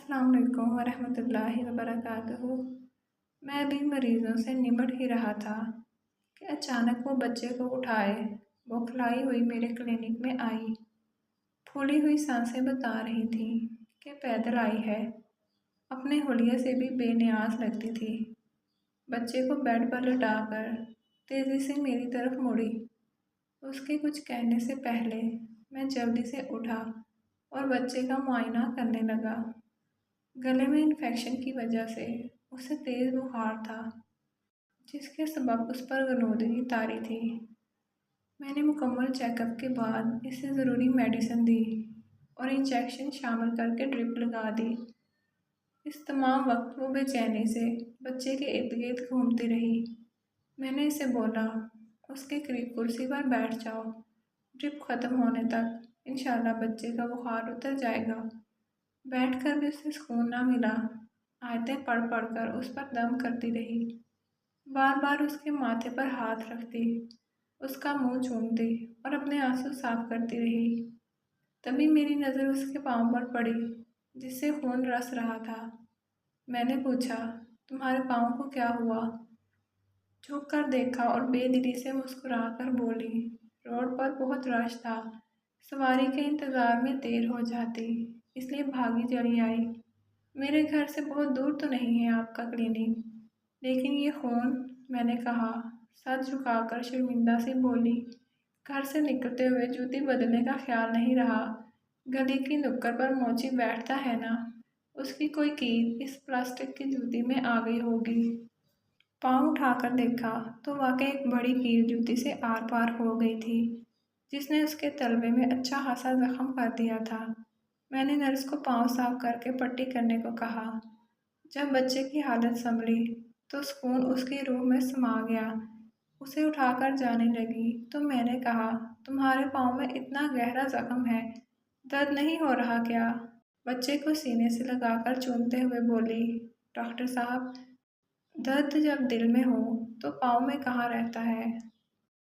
अस्सलाम वालेकुम वरहमतुल्लाहि वबरकातुहू। मैं अभी मरीज़ों से निमट ही रहा था कि अचानक वो बच्चे को उठाए बौखलाई हुई मेरे क्लिनिक में आई। फूली हुई सांसें बता रही थी कि पैदल आई है। अपने हुलिये से भी बेनियाज लगती थी। बच्चे को बेड पर लटाकर तेज़ी से मेरी तरफ मुड़ी। उसके कुछ कहने से पहले मैं जल्दी से उठा और बच्चे का मुआयना करने लगा। गले में इन्फेक्शन की वजह से उसे तेज़ बुखार था, जिसके सबब उस पर गनोदगी तारी थी। मैंने मुकम्मल चेकअप के बाद इसे ज़रूरी मेडिसिन दी और इंजेक्शन शामिल करके ड्रिप लगा दी। इस तमाम वक्त वो बेचैनी से बच्चे के इर्द गिर्द घूमती रही। मैंने इसे बोला, उसके करीब कुर्सी पर बैठ जाओ। ड्रिप ख़त्म होने तक इंशाल्लाह बच्चे का बुखार उतर जाएगा। बैठकर भी उसे सुकून ना मिला। आयतें पढ़ पढ़ कर उस पर दम करती रही। बार बार उसके माथे पर हाथ रखती, उसका मुंह चूमती और अपने आंसू साफ करती रही। तभी मेरी नज़र उसके पाँव पर पड़ी, जिससे खून रस रहा था। मैंने पूछा, तुम्हारे पाँव को क्या हुआ? झुक कर देखा और बेदिली से मुस्कुरा कर बोली, रोड पर बहुत रश था, सवारी के इंतज़ार में देर हो जाती, इसलिए भागी चली आई। मेरे घर से बहुत दूर तो नहीं है आपका क्लिनिक, लेकिन ये खून। मैंने कहा, सर झुकाकर शर्मिंदा सी बोली। घर से निकलते हुए जूती बदलने का ख्याल नहीं रहा। गली की नुक्कड़ पर मोची बैठता है ना, उसकी कोई कील इस प्लास्टिक की जूती में आ गई होगी। पाँव उठाकर देखा तो वाकई एक बड़ी कील जूती से आर पार हो गई थी, जिसने उसके तलवे में अच्छा खासा जख्म कर दिया था। मैंने नर्स को पाँव साफ करके पट्टी करने को कहा। जब बच्चे की हालत संभली तो सुकून उसकी रूह में समा गया। उसे उठाकर जाने लगी तो मैंने कहा, तुम्हारे पाँव में इतना गहरा जख्म है, दर्द नहीं हो रहा क्या? बच्चे को सीने से लगाकर चूमते हुए बोली, डॉक्टर साहब, दर्द जब दिल में हो तो पाँव में कहाँ रहता है।